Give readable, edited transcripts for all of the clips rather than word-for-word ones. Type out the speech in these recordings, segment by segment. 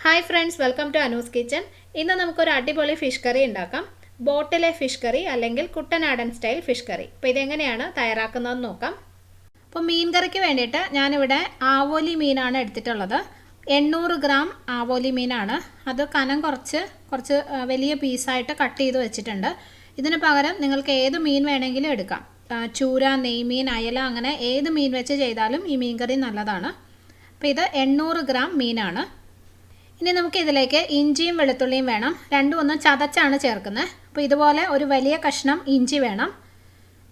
Hi friends, welcome to Anu's kitchen. ഇന്ന് നമുക്കൊരു അടിപൊളി ഫിഷ് കറി ഉണ്ടാക്കാം. ബോട്ടിലെ ഫിഷ് കറി അല്ലെങ്കിൽ കുട്ടനാടൻ സ്റ്റൈൽ ഫിഷ് കറി. അപ്പോൾ ഇതെങ്ങനെയാണ് തയ്യാറാക്കുന്നതെന്ന് നോക്കാം. അപ്പോൾ മീൻ കറിക്ക് വേണ്ടിയിട്ട് ഞാനിവിടെ ആവോലി മീനാണ് എടുത്തിട്ടുള്ളത്. 800 ഗ്രാം ആവോലി മീനാണ്. അത് കനം കുറച്ച് വലിയ പീസായിട്ട് കട്ട് ചെയ്ത് വെച്ചിട്ടുണ്ട്. ഇതിന് പകരം നിങ്ങൾക്ക് ഏത് മീൻ വേണമെങ്കിലും എടുക്കാം. ചൂര, നെയ്മീൻ, അയല, അങ്ങനെ ഏത് മീൻ വെച്ച് ചെയ്താലും ഈ മീൻ കറി നല്ലതാണ്. അപ്പോൾ ഇത് 800 ഗ്രാം മീനാണ്. ഇനി നമുക്ക് ഇതിലേക്ക് ഇഞ്ചിയും വെളുത്തുള്ളിയും വേണം. രണ്ടും ഒന്ന് ചതച്ചാണ് ചേർക്കുന്നത്. അപ്പോൾ ഇതുപോലെ ഒരു വലിയ കഷ്ണം ഇഞ്ചി വേണം.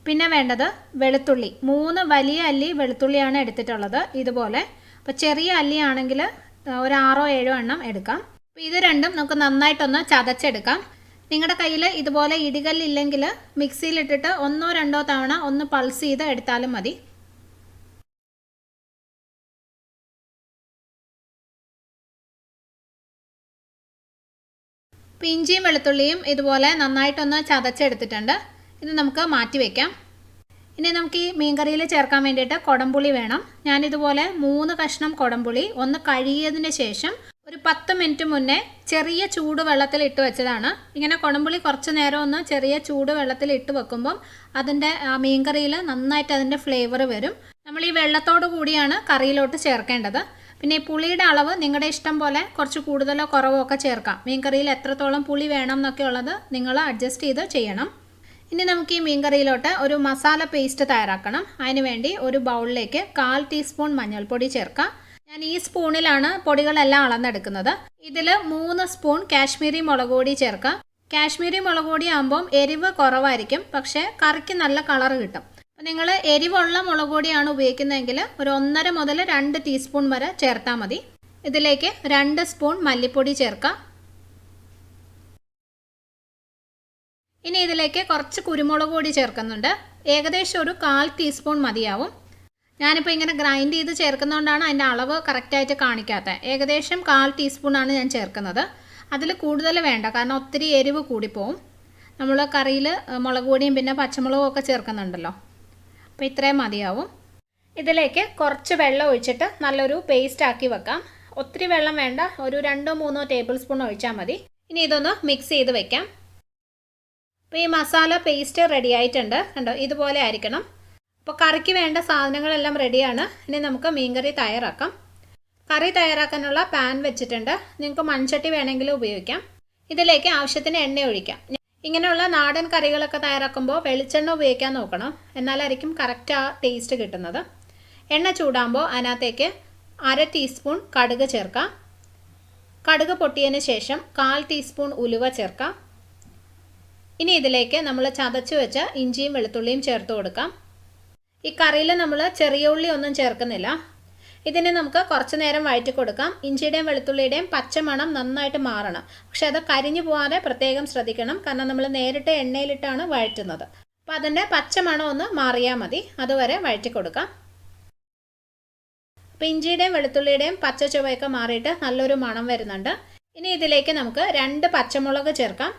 പിന്നെ വേണ്ടത് വെളുത്തുള്ളി. 3 വലിയ അല്ലി വെളുത്തുള്ളിയാണ് എടുത്തിട്ടുള്ളത് ഇതുപോലെ. അപ്പോൾ ചെറിയ അല്ലി ആണെങ്കിൽ ഒരു 6-7 എണ്ണം എടുക്കാം. അപ്പോൾ ഇത് രണ്ടും നമുക്ക് നന്നായിട്ടൊന്ന് ചതച്ചെടുക്കാം. നിങ്ങളുടെ കയ്യിൽ ഇതുപോലെ ഇടികല്ലില്ലെങ്കിൽ മിക്സിയിലിട്ടിട്ട് 1-2 തവണ ഒന്ന് പൾസ് ചെയ്ത് എടുത്താലും മതി. അപ്പോൾ ഇഞ്ചിയും വെളുത്തുള്ളിയും ഇതുപോലെ നന്നായിട്ടൊന്ന് ചതച്ചെടുത്തിട്ടുണ്ട്. ഇത് നമുക്ക് മാറ്റി വയ്ക്കാം. ഇനി നമുക്ക് ഈ മീൻകറിയിൽ ചേർക്കാൻ വേണ്ടിയിട്ട് കുടംപുളി വേണം. ഞാനിതുപോലെ 3 കഷ്ണം കുടംപുളി ഒന്ന് കഴുകിയതിന് ശേഷം ഒരു 10 മിനിറ്റ് മുന്നേ ചെറിയ ചൂടുവെള്ളത്തിൽ ഇട്ട് വെച്ചതാണ്. ഇങ്ങനെ കുടംപുളി കുറച്ച് നേരം ഒന്ന് ചെറിയ ചൂടുവെള്ളത്തിൽ ഇട്ട് വെക്കുമ്പം അതിൻ്റെ മീൻകറിയിൽ നന്നായിട്ട് അതിൻ്റെ ഫ്ലേവർ വരും. നമ്മൾ ഈ വെള്ളത്തോടു കൂടിയാണ് കറിയിലോട്ട് ചേർക്കേണ്ടത്. പിന്നെ ഈ പുളിയുടെ അളവ് നിങ്ങളുടെ ഇഷ്ടം പോലെ കുറച്ച് കൂടുതലോ കുറവോ ഒക്കെ ചേർക്കാം. മീൻകറിയിൽ എത്രത്തോളം പുളി വേണം എന്നൊക്കെ ഉള്ളത് നിങ്ങൾ അഡ്ജസ്റ്റ് ചെയ്ത് ചെയ്യണം. ഇനി നമുക്ക് ഈ മീൻകറിയിലോട്ട് ഒരു മസാല പേസ്റ്റ് തയ്യാറാക്കണം. അതിനുവേണ്ടി ഒരു ബൗളിലേക്ക് 1/4 ടീസ്പൂൺ മഞ്ഞൾപ്പൊടി ചേർക്കാം. ഞാൻ ഈ സ്പൂണിലാണ് പൊടികളെല്ലാം അളന്നെടുക്കുന്നത്. ഇതിൽ 3 സ്പൂൺ കാശ്മീരി മുളക് പൊടി ചേർക്കാം. കാശ്മീരി മുളക് പൊടി ആകുമ്പം എരിവ് കുറവായിരിക്കും, പക്ഷേ കറിക്ക് നല്ല കളർ കിട്ടും. അപ്പോൾ നിങ്ങൾ എരിവുള്ള മുളക് പൊടിയാണ് ഉപയോഗിക്കുന്നതെങ്കിൽ ഒരു 1.5 മുതൽ 2 ടീസ്പൂൺ വരെ ചേർത്താൽ മതി. ഇതിലേക്ക് 2 സ്പൂൺ മല്ലിപ്പൊടി ചേർക്കാം. ഇനി ഇതിലേക്ക് കുറച്ച് കുരുമുളക് പൊടി ചേർക്കുന്നുണ്ട്. ഏകദേശം ഒരു 1/4 ടീസ്പൂൺ മതിയാവും. ഞാനിപ്പോൾ ഇങ്ങനെ ഗ്രൈൻഡ് ചെയ്ത് ചേർക്കുന്നതുകൊണ്ടാണ് അതിൻ്റെ അളവ് കറക്റ്റായിട്ട് കാണിക്കാത്തത്. ഏകദേശം 1/4 ടീസ്പൂണാണ് ഞാൻ ചേർക്കുന്നത്. അതിൽ കൂടുതൽ വേണ്ട, കാരണം ഒത്തിരി എരിവ് കൂടിപ്പോവും. നമ്മൾ കറിയിൽ മുളക് പൊടിയും പിന്നെ പച്ചമുളകും ഒക്കെ ചേർക്കുന്നുണ്ടല്ലോ. അപ്പോൾ ഇത്രയും മതിയാവും. ഇതിലേക്ക് കുറച്ച് വെള്ളം ഒഴിച്ചിട്ട് നല്ലൊരു പേസ്റ്റ് ആക്കി വെക്കാം. ഒത്തിരി വെള്ളം വേണ്ട, ഒരു 2-3 ടേബിൾ സ്പൂൺ ഒഴിച്ചാൽ മതി. ഇനി ഇതൊന്ന് മിക്സ് ചെയ്ത് വെക്കാം. അപ്പോൾ ഈ മസാല പേസ്റ്റ് റെഡി ആയിട്ടുണ്ട്. കണ്ടോ, ഇതുപോലെ ആയിരിക്കണം. അപ്പോൾ കറിക്ക് വേണ്ട സാധനങ്ങളെല്ലാം റെഡിയാണ്. ഇനി നമുക്ക് മീൻകറി തയ്യാറാക്കാം. കറി തയ്യാറാക്കാനുള്ള പാൻ വെച്ചിട്ടുണ്ട്. നിങ്ങൾക്ക് മൺചട്ടി വേണമെങ്കിലും ഉപയോഗിക്കാം. ഇതിലേക്ക് ആവശ്യത്തിന് എണ്ണ ഒഴിക്കാം. ഇങ്ങനെയുള്ള നാടൻ കറികളൊക്കെ തയ്യാറാക്കുമ്പോൾ വെളിച്ചെണ്ണ ഉപയോഗിക്കാൻ നോക്കണം, എന്നാലായിരിക്കും കറക്റ്റ് ആ ടേസ്റ്റ് കിട്ടുന്നത്. എണ്ണ ചൂടാകുമ്പോൾ അതിനകത്തേക്ക് 1/2 ടീസ്പൂൺ കടുക് ചേർക്കാം. കടുക് പൊട്ടിയതിന് ശേഷം 1/4 ടീസ്പൂൺ ഉലുവ ചേർക്കാം. ഇനി ഇതിലേക്ക് നമ്മൾ ചതച്ച് വെച്ച ഇഞ്ചിയും വെളുത്തുള്ളിയും ചേർത്ത് കൊടുക്കാം. ഈ കറിയിൽ നമ്മൾ ചെറിയ ഉള്ളി ഒന്നും ചേർക്കുന്നില്ല. ഇതിനെ നമുക്ക് കുറച്ച് നേരം വഴറ്റി കൊടുക്കാം. ഇഞ്ചിയുടെയും വെളുത്തുള്ളിയുടെയും പച്ചമണം നന്നായിട്ട് മാറണം. പക്ഷെ അത് കരിഞ്ഞു പോകാതെ പ്രത്യേകം ശ്രദ്ധിക്കണം, കാരണം നമ്മൾ നേരിട്ട് എണ്ണയിലിട്ടാണ് വഴറ്റുന്നത്. അപ്പോൾ അതിൻ്റെ പച്ചമണം ഒന്ന് മാറിയാൽ മതി. അതുവരെ വഴറ്റി കൊടുക്കാം. അപ്പോൾ ഇഞ്ചിയുടെയും വെളുത്തുള്ളിയുടെയും പച്ച ചുവയൊക്കെ മാറിയിട്ട് നല്ലൊരു മണം വരുന്നുണ്ട്. ഇനി ഇതിലേക്ക് നമുക്ക് 2 പച്ചമുളക് ചേർക്കാം.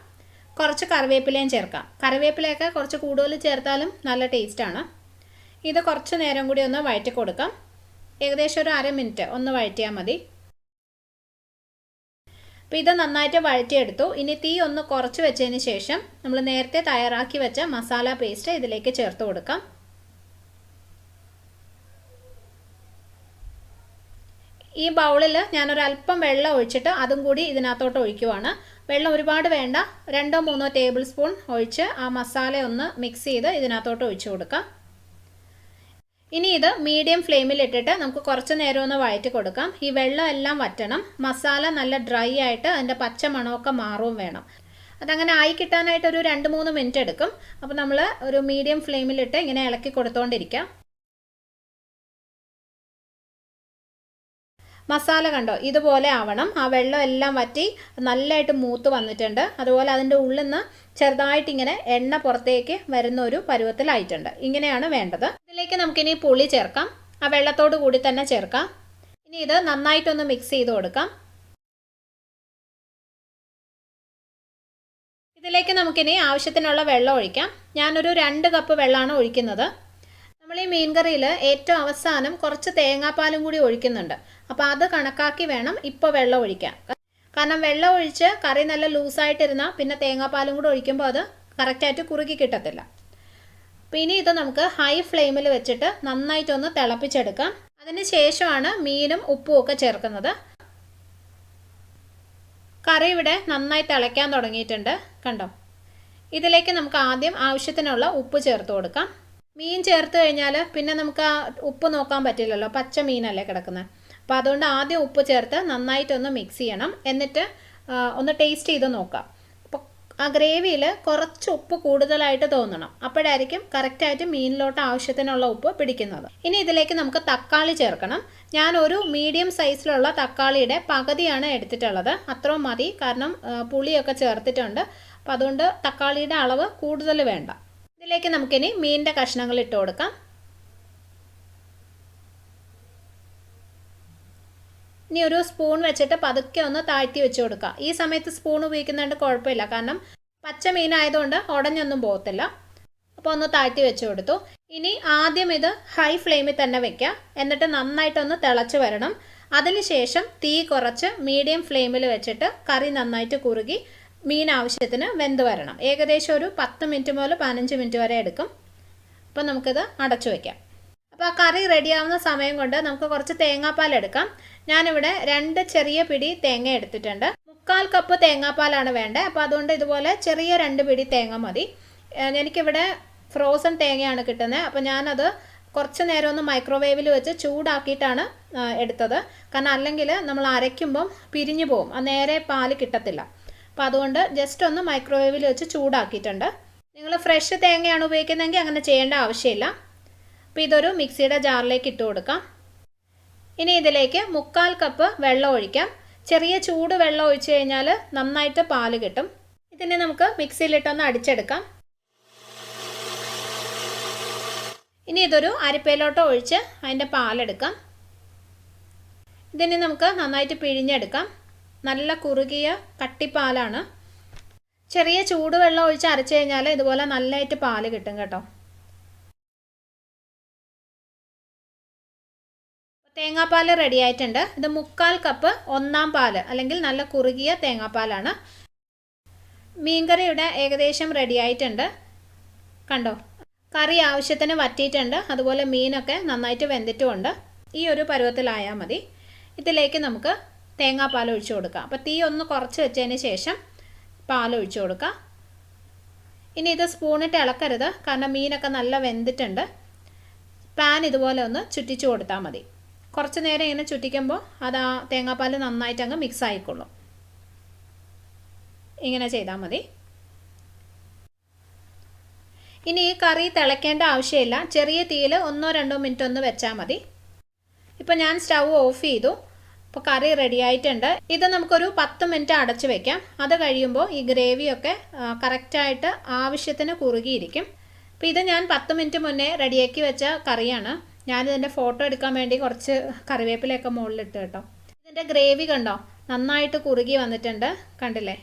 കുറച്ച് കറിവേപ്പിലയും ചേർക്കാം. കറിവേപ്പിലയൊക്കെ കുറച്ച് കൂടുതൽ ചേർത്താലും നല്ല ടേസ്റ്റാണ്. ഇത് കുറച്ച് നേരം കൂടി ഒന്ന് വഴറ്റി കൊടുക്കാം. ഏകദേശം ഒരു 1/2 മിനിറ്റ് ഒന്ന് വഴറ്റിയാൽ മതി. അപ്പോൾ ഇത് നന്നായിട്ട് വഴറ്റിയെടുത്തു. ഇനി തീ ഒന്ന് കുറച്ച് വെച്ചതിന് ശേഷം നമ്മൾ നേരത്തെ തയ്യാറാക്കി വെച്ച മസാല പേസ്റ്റ് ഇതിലേക്ക് ചേർത്ത് കൊടുക്കാം. ഈ ബൗളിൽ ഞാനൊരല്പം വെള്ളം ഒഴിച്ചിട്ട് അതും കൂടി ഇതിനകത്തോട്ട് ഒഴിക്കുവാണ്. വെള്ളം ഒരുപാട് വേണ്ട, 2-3 ടേബിൾ സ്പൂൺ ഒഴിച്ച് ആ മസാല ഒന്ന് മിക്സ് ചെയ്ത് ഇതിനകത്തോട്ട് ഒഴിച്ചു കൊടുക്കാം. ഇനി ഇത് മീഡിയം ഫ്ലെയിമിൽ ഇട്ടിട്ട് നമുക്ക് കുറച്ച് നേരം ഒന്ന് വഴറ്റി കൊടുക്കാം. ഈ വെള്ളം എല്ലാം വറ്റണം. മസാല നല്ല ഡ്രൈ ആയിട്ട് അതിൻ്റെ പച്ച മണമൊക്കെ മാറുകയും വേണം. അതങ്ങനെ ആയി കിട്ടാനായിട്ട് ഒരു 2-3 മിനിറ്റ് എടുക്കും. അപ്പോൾ നമ്മൾ ഒരു മീഡിയം ഫ്ലെയിമിലിട്ട് ഇങ്ങനെ ഇളക്കി കൊടുത്തുകൊണ്ടിരിക്കാം. മസാല കണ്ടോ, ഇതുപോലെ ആവണം. ആ വെള്ളം എല്ലാം വറ്റി നല്ലതായിട്ട് മൂത്ത് വന്നിട്ടുണ്ട്. അതുപോലെ അതിൻ്റെ ഉള്ളിൽ നിന്ന് ചെറുതായിട്ട് ഇങ്ങനെ എണ്ണ പുറത്തേക്ക് വരുന്ന ഒരു പരുവത്തിലായിട്ടുണ്ട്. ഇങ്ങനെയാണ് വേണ്ടത്. ഇതിലേക്ക് നമുക്കിനി പുളി ചേർക്കാം. ആ വെള്ളത്തോട് കൂടി തന്നെ ചേർക്കാം. ഇനി ഇത് നന്നായിട്ടൊന്ന് മിക്സ് ചെയ്ത് കൊടുക്കാം. ഇതിലേക്ക് നമുക്കിനി ആവശ്യത്തിനുള്ള വെള്ളം ഒഴിക്കാം. ഞാനൊരു 2 കപ്പ് വെള്ളമാണ് ഒഴിക്കുന്നത്. നമ്മൾ ഈ മീൻ കറിയിൽ ഏറ്റവും അവസാനം കുറച്ച് തേങ്ങാപ്പാലും കൂടി ഒഴിക്കുന്നുണ്ട്. അപ്പോൾ അത് കണക്കാക്കി വേണം ഇപ്പോൾ വെള്ളം ഒഴിക്കാൻ. കാരണം വെള്ളം ഒഴിച്ച് കറി നല്ല ലൂസായിട്ടിരുന്നാൽ പിന്നെ തേങ്ങാപ്പാലും കൂടെ ഒഴിക്കുമ്പോൾ അത് കറക്റ്റായിട്ട് കുറുകി കിട്ടത്തില്ല. അപ്പോൾ ഇനി ഇത് നമുക്ക് ഹൈ ഫ്ലെയിമിൽ വെച്ചിട്ട് നന്നായിട്ടൊന്ന് തിളപ്പിച്ചെടുക്കാം. അതിന് ശേഷമാണ് മീനും ഉപ്പും ഒക്കെ ചേർക്കുന്നത്. കറി ഇവിടെ നന്നായി തിളയ്ക്കാൻ തുടങ്ങിയിട്ടുണ്ട്, കണ്ടോ. ഇതിലേക്ക് നമുക്ക് ആദ്യം ആവശ്യത്തിനുള്ള ഉപ്പ് ചേർത്ത് കൊടുക്കാം. മീൻ ചേർത്ത് കഴിഞ്ഞാൽ പിന്നെ നമുക്ക് ആ ഉപ്പ് നോക്കാൻ പറ്റില്ലല്ലോ, പച്ച മീനല്ലേ കിടക്കുന്നത്. അപ്പോൾ അതുകൊണ്ട് ആദ്യം ഉപ്പ് ചേർത്ത് നന്നായിട്ടൊന്ന് മിക്സ് ചെയ്യണം. എന്നിട്ട് ഒന്ന് ടേസ്റ്റ് ചെയ്ത് നോക്കാം. അപ്പോൾ ആ ഗ്രേവിയിൽ കുറച്ച് ഉപ്പ് കൂടുതലായിട്ട് തോന്നണം, അപ്പോഴായിരിക്കും കറക്റ്റായിട്ട് മീനിലോട്ട് ആവശ്യത്തിനുള്ള ഉപ്പ് പിടിക്കുന്നത്. ഇനി ഇതിലേക്ക് നമുക്ക് തക്കാളി ചേർക്കണം. ഞാൻ ഒരു മീഡിയം സൈസിലുള്ള തക്കാളിയുടെ പകുതിയാണ് എടുത്തിട്ടുള്ളത്. അത്രയും മതി, കാരണം പുളിയൊക്കെ ചേർത്തിട്ടുണ്ട്. അപ്പോൾ അതുകൊണ്ട് തക്കാളിയുടെ അളവ് കൂടുതൽ വേണ്ട. ഇതിലേക്ക് നമുക്കിനി മീനിൻ്റെ കഷ്ണങ്ങൾ ഇട്ട് കൊടുക്കാം. ഇനി ഒരു സ്പൂൺ വെച്ചിട്ട് പതുക്കെ ഒന്ന് താഴ്ത്തി വെച്ച് കൊടുക്കുക. ഈ സമയത്ത് സ്പൂൺ ഉപയോഗിക്കുന്നതുകൊണ്ട് കുഴപ്പമില്ല, കാരണം പച്ച മീനായതുകൊണ്ട് ഉടഞ്ഞൊന്നും പോകത്തില്ല. അപ്പോൾ ഒന്ന് താഴ്ത്തി വെച്ച് കൊടുത്തു. ഇനി ആദ്യം ഇത് ഹൈ ഫ്ലെയിമിൽ തന്നെ വെക്കുക. എന്നിട്ട് നന്നായിട്ടൊന്ന് തിളച്ച് വരണം. അതിനുശേഷം തീ കുറച്ച് മീഡിയം ഫ്ലെയിമിൽ വെച്ചിട്ട് കറി നന്നായിട്ട് കുറുകി മീൻ ആവശ്യത്തിന് വെന്ത് വരണം. ഏകദേശം ഒരു 10 മിനിറ്റ് മുതൽ 15 മിനിറ്റ് വരെ എടുക്കും. അപ്പോൾ നമുക്കിത് അടച്ചു വയ്ക്കാം. അപ്പോൾ ആ കറി റെഡിയാവുന്ന സമയം കൊണ്ട് നമുക്ക് കുറച്ച് തേങ്ങാപ്പാൽ എടുക്കാം. ഞാനിവിടെ 2 ചെറിയ പിടി തേങ്ങ എടുത്തിട്ടുണ്ട്. 3/4 കപ്പ് തേങ്ങാപ്പാലാണ് വേണ്ടത്. അപ്പോൾ അതുകൊണ്ട് ഇതുപോലെ ചെറിയ 2 പിടി തേങ്ങ മതി. എനിക്കിവിടെ ഫ്രോസൺ തേങ്ങയാണ് കിട്ടുന്നത്. അപ്പോൾ ഞാനത് കുറച്ച് നേരം ഒന്ന് മൈക്രോവേവിൽ വെച്ച് ചൂടാക്കിയിട്ടാണ് എടുത്തത്. കാരണം അല്ലെങ്കിൽ നമ്മൾ അരയ്ക്കുമ്പം പിരിഞ്ഞു പോകും, നേരെ പാല് കിട്ടത്തില്ല. അപ്പോൾ അതുകൊണ്ട് ജസ്റ്റ് ഒന്ന് മൈക്രോവേവിൽ വെച്ച് ചൂടാക്കിയിട്ടുണ്ട്. നിങ്ങൾ ഫ്രഷ് തേങ്ങയാണ് ഉപയോഗിക്കുന്നതെങ്കിൽ അങ്ങനെ ചെയ്യേണ്ട ആവശ്യമില്ല. അപ്പോൾ ഇതൊരു മിക്സിയുടെ ജാറിലേക്ക് ഇട്ട് കൊടുക്കാം. ഇനി ഇതിലേക്ക് 3/4 കപ്പ് വെള്ളം ഒഴിക്കാം. ചെറിയ ചൂട് വെള്ളം ഒഴിച്ച് കഴിഞ്ഞാൽ നന്നായിട്ട് പാല് കിട്ടും. ഇതിനെ നമുക്ക് മിക്സിയിലിട്ടൊന്ന് അടിച്ചെടുക്കാം. ഇനി ഇതൊരു അരിപ്പയിലോട്ട് ഒഴിച്ച് അതിൻ്റെ പാലെടുക്കാം. ഇതിനെ നമുക്ക് നന്നായിട്ട് പിഴിഞ്ഞെടുക്കാം. നല്ല കുറുകിയ കട്ടിപ്പാലാണ്. ചെറിയ ചൂടുവെള്ളം ഒഴിച്ച് അരച്ചു കഴിഞ്ഞാൽ ഇതുപോലെ നല്ലതായിട്ട് പാല് കിട്ടും കേട്ടോ. തേങ്ങാപ്പാൽ റെഡി ആയിട്ടുണ്ട്. ഇത് 3/4 കപ്പ് ഒന്നാം പാല് അല്ലെങ്കിൽ നല്ല കുറുകിയ തേങ്ങാപ്പാലാണ്. മീൻകറി ഇവിടെ ഏകദേശം റെഡി ആയിട്ടുണ്ട്, കണ്ടോ. കറി ആവശ്യത്തിന് വറ്റിയിട്ടുണ്ട്. അതുപോലെ മീനൊക്കെ നന്നായിട്ട് വെന്തിട്ടുമുണ്ട്. ഈ ഒരു പരുവത്തിലായാൽ മതി. ഇതിലേക്ക് നമുക്ക് തേങ്ങാപ്പാൽ ഒഴിച്ചു കൊടുക്കാം. അപ്പോൾ തീ ഒന്ന് കുറച്ച് വെച്ചതിന് ശേഷം പാൽ ഒഴിച്ചു കൊടുക്കാം. ഇനി ഇത് സ്പൂണിട്ട് ഇളക്കരുത്, കാരണം മീനൊക്കെ നല്ല വെന്തിട്ടുണ്ട്. പാൻ ഇതുപോലെ ഒന്ന് ചുറ്റിച്ചു കൊടുത്താൽ മതി. കുറച്ച് നേരം ഇങ്ങനെ ചുറ്റിക്കുമ്പോൾ അത് ആ തേങ്ങാപ്പാൽ നന്നായിട്ട് അങ്ങ് മിക്സ് ആയിക്കൊള്ളും. ഇങ്ങനെ ചെയ്താൽ മതി. ഇനി ഈ കറി തിളയ്ക്കേണ്ട ആവശ്യമില്ല. ചെറിയ തീയിൽ 1-2 മിനിറ്റ് ഒന്ന് വെച്ചാൽ മതി. ഇപ്പോൾ ഞാൻ സ്റ്റൗ ഓഫ് ചെയ്തു. അപ്പോൾ കറി റെഡി ആയിട്ടുണ്ട്. ഇത് നമുക്കൊരു 10 മിനിറ്റ് അടച്ച് വെക്കാം. അത് കഴിയുമ്പോൾ ഈ ഗ്രേവിയൊക്കെ കറക്റ്റായിട്ട് ആവശ്യത്തിന് കുറുകിയിരിക്കും. അപ്പോൾ ഇത് ഞാൻ 10 മിനിറ്റ് മുന്നേ റെഡിയാക്കി വെച്ച കറിയാണ്. ഞാനിതിൻ്റെ ഫോട്ടോ എടുക്കാൻ വേണ്ടി കുറച്ച് കറിവേപ്പിലയൊക്കെ മുകളിലിട്ട് കേട്ടോ. ഇതിൻ്റെ ഗ്രേവി കണ്ടോ, നന്നായിട്ട് കുറുകി വന്നിട്ടുണ്ട്, കണ്ടില്ലേ.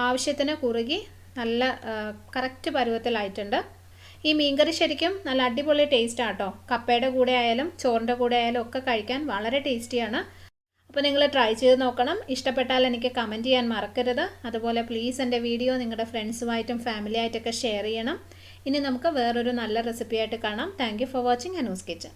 ആവശ്യത്തിന് കുറുകി നല്ല കറക്റ്റ് പരുവത്തിലായിട്ടുണ്ട്. ഈ മീൻകറി ശരിക്കും നല്ല അടിപൊളി ടേസ്റ്റാണ് കേട്ടോ. കപ്പയുടെ കൂടെ ആയാലും ചോറിൻ്റെ കൂടെ ആയാലും ഒക്കെ കഴിക്കാൻ വളരെ ടേസ്റ്റിയാണ്. അപ്പോൾ നിങ്ങൾ ട്രൈ ചെയ്ത് നോക്കണം. ഇഷ്ടപ്പെട്ടാൽ എനിക്ക് കമൻറ്റ് ചെയ്യാൻ മറക്കരുത്. അതുപോലെ പ്ലീസ് എൻ്റെ വീഡിയോ നിങ്ങളുടെ ഫ്രണ്ട്സുമായിട്ടും ഫാമിലി ആയിട്ടൊക്കെ ഷെയർ ചെയ്യണം. ഇനി നമുക്ക് വേറൊരു നല്ല റെസിപ്പി ആയിട്ട് കാണാം. Thank you for watching Anu's kitchen.